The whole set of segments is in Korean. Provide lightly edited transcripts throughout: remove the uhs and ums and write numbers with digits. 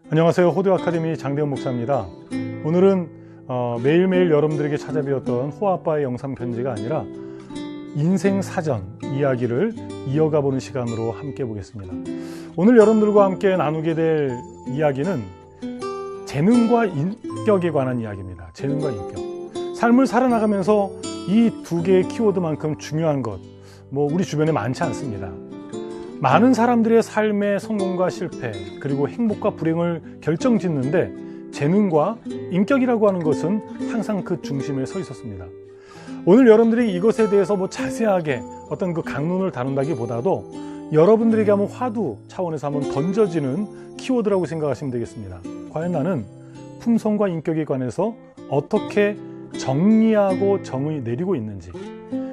안녕하세요. 호드 아카데미 장대현 목사입니다. 오늘은 매일매일 여러분들에게 찾아뵈었던 호아빠의 영상 편지가 아니라 인생 사전 이야기를 이어가 보는 시간으로 함께 보겠습니다. 오늘 여러분들과 함께 나누게 될 이야기는 재능과 인격에 관한 이야기입니다. 재능과 인격. 삶을 살아나가면서 이 두 개의 키워드만큼 중요한 것, 우리 주변에 많지 않습니다. 많은 사람들의 삶의 성공과 실패, 그리고 행복과 불행을 결정짓는데 재능과 인격이라고 하는 것은 항상 그 중심에 서 있었습니다. 오늘 여러분들이 이것에 대해서 자세하게 어떤 그 강론을 다룬다기보다도 여러분들에게 한번 화두 차원에서 한번 던져지는 키워드라고 생각하시면 되겠습니다. 과연 나는 품성과 인격에 관해서 어떻게 정리하고 정의 내리고 있는지,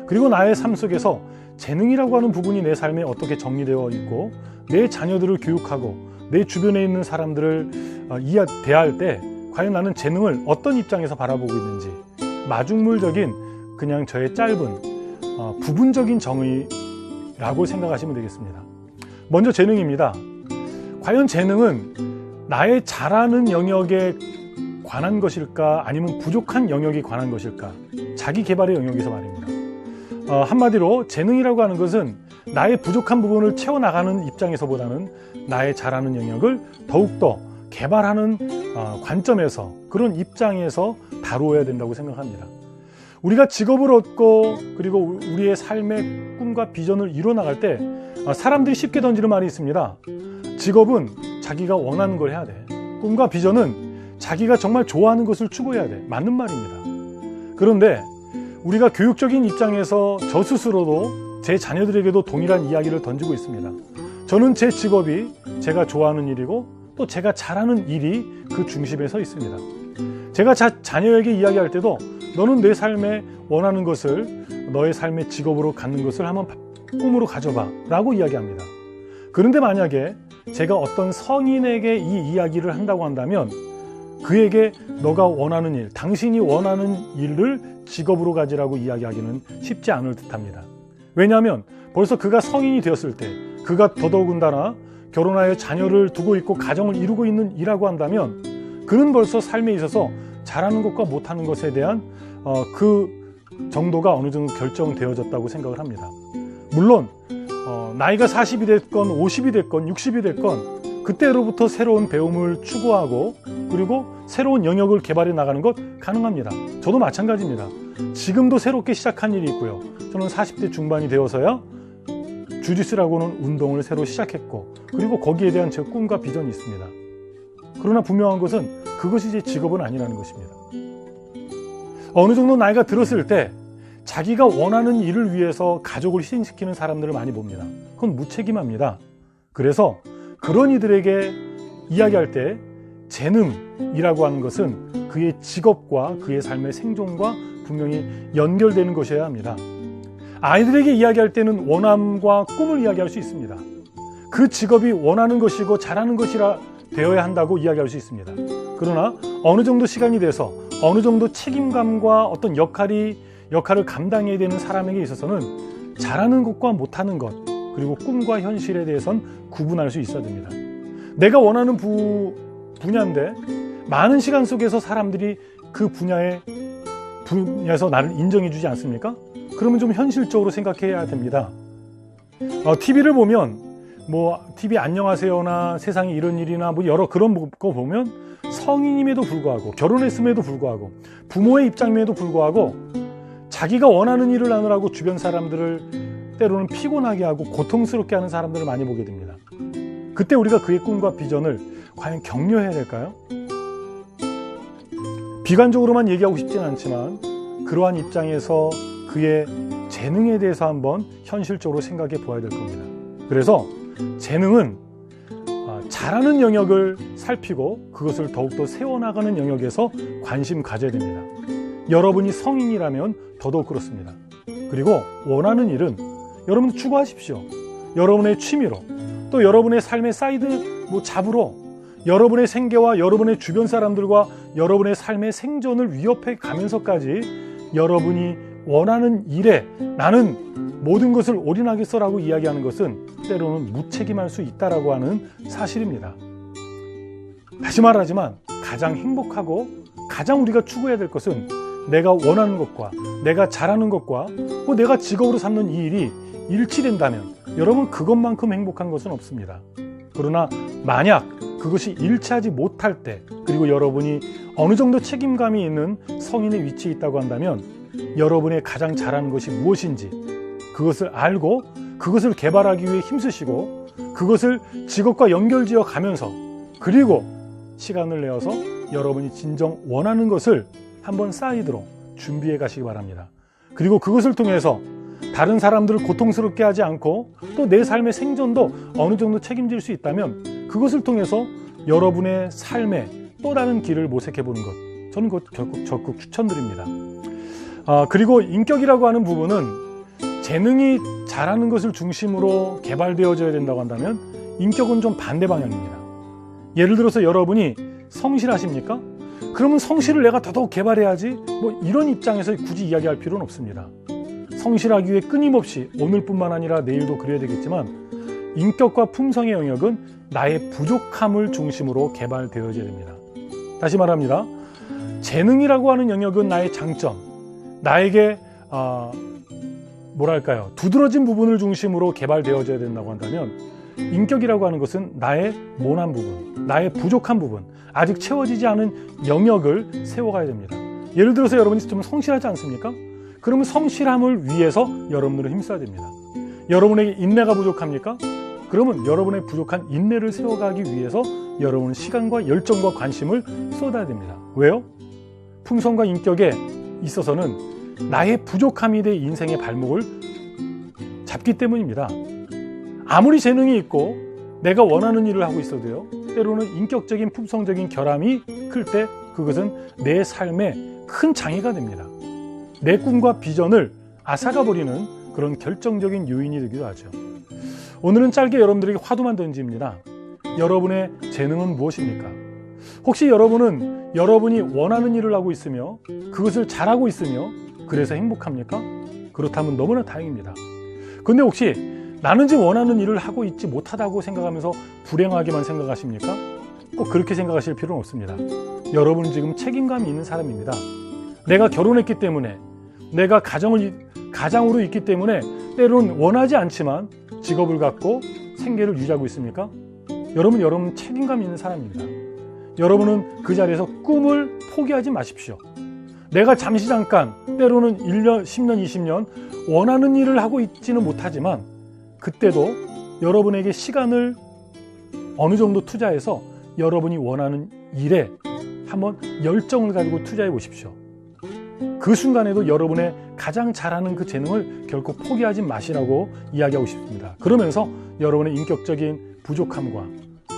그리고 나의 삶 속에서 재능이라고 하는 부분이 내 삶에 어떻게 정리되어 있고 내 자녀들을 교육하고 내 주변에 있는 사람들을 대할 때 과연 나는 재능을 어떤 입장에서 바라보고 있는지, 마중물적인 그냥 저의 짧은 부분적인 정의라고 생각하시면 되겠습니다. 먼저 재능입니다. 과연 재능은 나의 잘하는 영역에 관한 것일까, 아니면 부족한 영역에 관한 것일까? 자기 개발의 영역에서 말입니다. 한마디로 재능이라고 하는 것은 나의 부족한 부분을 채워나가는 입장에서보다는 나의 잘하는 영역을 더욱더 개발하는 관점에서, 그런 입장에서 다루어야 된다고 생각합니다. 우리가 직업을 얻고 그리고 우리의 삶의 꿈과 비전을 이뤄나갈 때 사람들이 쉽게 던지는 말이 있습니다. 직업은 자기가 원하는 걸 해야 돼. 꿈과 비전은 자기가 정말 좋아하는 것을 추구해야 돼. 맞는 말입니다. 그런데 우리가 교육적인 입장에서 저 스스로도 제 자녀들에게도 동일한 이야기를 던지고 있습니다. 저는 제 직업이 제가 좋아하는 일이고 또 제가 잘하는 일이 그 중심에 서 있습니다. 제가 자녀에게 이야기할 때도 너는 내 삶에 원하는 것을 너의 삶의 직업으로 갖는 것을 한번 꿈으로 가져봐 라고 이야기합니다. 그런데 만약에 제가 어떤 성인에게 이 이야기를 한다고 한다면 그에게 너가 원하는 일, 당신이 원하는 일을 직업으로 가지라고 이야기하기는 쉽지 않을 듯합니다. 왜냐하면 벌써 그가 성인이 되었을 때, 그가 더더군다나 결혼하여 자녀를 두고 있고 가정을 이루고 있는 이라고 한다면 그는 벌써 삶에 있어서 잘하는 것과 못하는 것에 대한 그 정도가 어느 정도 결정되어졌다고 생각을 합니다. 물론 나이가 40이 됐건 50이 됐건 60이 됐건 그때로부터 새로운 배움을 추구하고 그리고 새로운 영역을 개발해 나가는 것 가능합니다. 저도 마찬가지입니다. 지금도 새롭게 시작한 일이 있고요. 저는 40대 중반이 되어서야 주짓수라고는 운동을 새로 시작했고 그리고 거기에 대한 제 꿈과 비전이 있습니다. 그러나 분명한 것은 그것이 제 직업은 아니라는 것입니다. 어느 정도 나이가 들었을 때 자기가 원하는 일을 위해서 가족을 희생시키는 사람들을 많이 봅니다. 그건 무책임합니다. 그래서 그런 이들에게 이야기할 때 재능이라고 하는 것은 그의 직업과 그의 삶의 생존과 분명히 연결되는 것이어야 합니다. 아이들에게 이야기할 때는 원함과 꿈을 이야기할 수 있습니다. 그 직업이 원하는 것이고 잘하는 것이라 되어야 한다고 이야기할 수 있습니다. 그러나 어느 정도 시간이 돼서 어느 정도 책임감과 어떤 역할을 감당해야 되는 사람에게 있어서는 잘하는 것과 못하는 것, 그리고 꿈과 현실에 대해선 구분할 수 있어야 됩니다. 내가 원하는 분야인데 많은 시간 속에서 사람들이 그 분야에서 나를 인정해 주지 않습니까? 그러면 좀 현실적으로 생각해야 됩니다. TV를 보면 TV 안녕하세요나 세상에 이런 일이나 여러 그런 거 보면 성인임에도 불구하고 결혼했음에도 불구하고 부모의 입장임에도 불구하고 자기가 원하는 일을 하느라고 주변 사람들을 때로는 피곤하게 하고 고통스럽게 하는 사람들을 많이 보게 됩니다. 그때 우리가 그의 꿈과 비전을 과연 격려해야 될까요? 비관적으로만 얘기하고 싶지는 않지만 그러한 입장에서 그의 재능에 대해서 한번 현실적으로 생각해 보아야 될 겁니다. 그래서 재능은 잘하는 영역을 살피고 그것을 더욱더 세워나가는 영역에서 관심 가져야 됩니다. 여러분이 성인이라면 더더욱 그렇습니다. 그리고 원하는 일은 여러분 추구하십시오. 여러분의 취미로, 또 여러분의 삶의 사이드 잡으로 여러분의 생계와 여러분의 주변 사람들과 여러분의 삶의 생존을 위협해 가면서까지 여러분이 원하는 일에 나는 모든 것을 올인하겠어라고 이야기하는 것은 때로는 무책임할 수 있다라고 하는 사실입니다. 다시 말하지만 가장 행복하고 가장 우리가 추구해야 될 것은 내가 원하는 것과 내가 잘하는 것과 내가 직업으로 삼는 이 일이 일치된다면 여러분 그것만큼 행복한 것은 없습니다. 그러나 만약 그것이 일치하지 못할 때, 그리고 여러분이 어느 정도 책임감이 있는 성인의 위치에 있다고 한다면 여러분의 가장 잘하는 것이 무엇인지 그것을 알고 그것을 개발하기 위해 힘쓰시고 그것을 직업과 연결지어 가면서, 그리고 시간을 내어서 여러분이 진정 원하는 것을 한번 사이드로 준비해 가시기 바랍니다. 그리고 그것을 통해서 다른 사람들을 고통스럽게 하지 않고 또 내 삶의 생존도 어느 정도 책임질 수 있다면 그것을 통해서 여러분의 삶에 또 다른 길을 모색해 보는 것, 저는 그것 적극 추천드립니다. 그리고 인격이라고 하는 부분은 재능이 잘하는 것을 중심으로 개발되어져야 된다고 한다면 인격은 좀 반대 방향입니다. 예를 들어서 여러분이 성실하십니까? 그러면 성실을 내가 더더욱 개발해야지, 이런 입장에서 굳이 이야기할 필요는 없습니다. 성실하기 위해 끊임없이 오늘뿐만 아니라 내일도 그래야 되겠지만 인격과 품성의 영역은 나의 부족함을 중심으로 개발되어져야 됩니다. 다시 말합니다. 재능이라고 하는 영역은 나의 장점, 나에게 두드러진 부분을 중심으로 개발되어져야 된다고 한다면 인격이라고 하는 것은 나의 모난 부분, 나의 부족한 부분, 아직 채워지지 않은 영역을 세워가야 됩니다. 예를 들어서 여러분이 좀 성실하지 않습니까? 그러면 성실함을 위해서 여러분들은 힘써야 됩니다. 여러분에게 인내가 부족합니까? 그러면 여러분의 부족한 인내를 세워가기 위해서 여러분은 시간과 열정과 관심을 쏟아야 됩니다. 왜요? 품성과 인격에 있어서는 나의 부족함이 내 인생의 발목을 잡기 때문입니다. 아무리 재능이 있고 내가 원하는 일을 하고 있어도요, 때로는 인격적인 품성적인 결함이 클 때 그것은 내 삶에 큰 장애가 됩니다. 내 꿈과 비전을 앗아가버리는 그런 결정적인 요인이 되기도 하죠. 오늘은 짧게 여러분들에게 화두만 던집니다. 여러분의 재능은 무엇입니까? 혹시 여러분은 여러분이 원하는 일을 하고 있으며 그것을 잘하고 있으며 그래서 행복합니까? 그렇다면 너무나 다행입니다. 근데 혹시 나는 지금 원하는 일을 하고 있지 못하다고 생각하면서 불행하게만 생각하십니까? 꼭 그렇게 생각하실 필요는 없습니다. 여러분은 지금 책임감이 있는 사람입니다. 내가 결혼했기 때문에, 내가 가장으로 있기 때문에 때로는 원하지 않지만 직업을 갖고 생계를 유지하고 있습니까? 여러분 책임감 있는 사람입니다. 여러분은 그 자리에서 꿈을 포기하지 마십시오. 내가 잠깐 때로는 1년, 10년, 20년 원하는 일을 하고 있지는 못하지만 그때도 여러분에게 시간을 어느 정도 투자해서 여러분이 원하는 일에 한번 열정을 가지고 투자해 보십시오. 그 순간에도 여러분의 가장 잘하는 그 재능을 결코 포기하지 마시라고 이야기하고 싶습니다. 그러면서 여러분의 인격적인 부족함과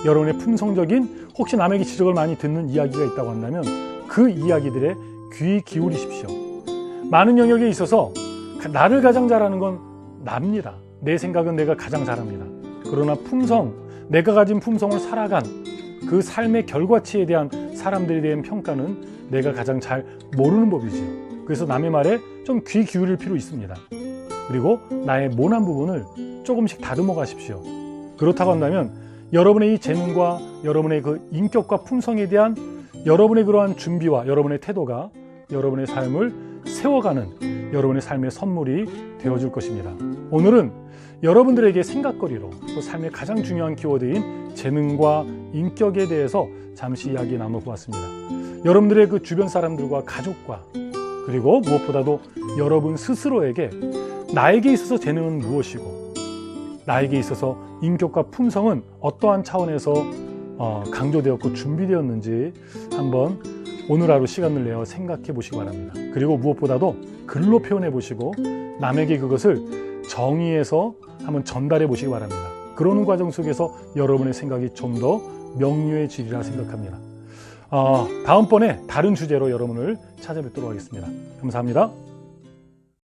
여러분의 품성적인, 혹시 남에게 지적을 많이 듣는 이야기가 있다고 한다면 그 이야기들에 귀 기울이십시오. 많은 영역에 있어서 나를 가장 잘하는 건 납니다. 내 생각은 내가 가장 잘합니다. 그러나 품성, 내가 가진 품성을 살아간 그 삶의 결과치에 대한 사람들에 대한 평가는 내가 가장 잘 모르는 법이지요. 그래서 남의 말에 좀 귀 기울일 필요 있습니다. 그리고 나의 모난 부분을 조금씩 다듬어 가십시오. 그렇다고 한다면 여러분의 이 재능과 여러분의 그 인격과 품성에 대한 여러분의 그러한 준비와 여러분의 태도가 여러분의 삶을 세워가는 여러분의 삶의 선물이 되어줄 것입니다. 오늘은 여러분들에게 생각거리로 또 삶의 가장 중요한 키워드인 재능과 인격에 대해서 잠시 이야기 나눠보았습니다. 여러분들의 그 주변 사람들과 가족과 그리고 무엇보다도 여러분 스스로에게 나에게 있어서 재능은 무엇이고 나에게 있어서 인격과 품성은 어떠한 차원에서 강조되었고 준비되었는지 한번 오늘 하루 시간을 내어 생각해 보시기 바랍니다. 그리고 무엇보다도 글로 표현해 보시고 남에게 그것을 정의해서 한번 전달해 보시기 바랍니다. 그러는 과정 속에서 여러분의 생각이 좀 더 명료해지리라 생각합니다. 다음번에 다른 주제로 여러분을 찾아뵙도록 하겠습니다. 감사합니다.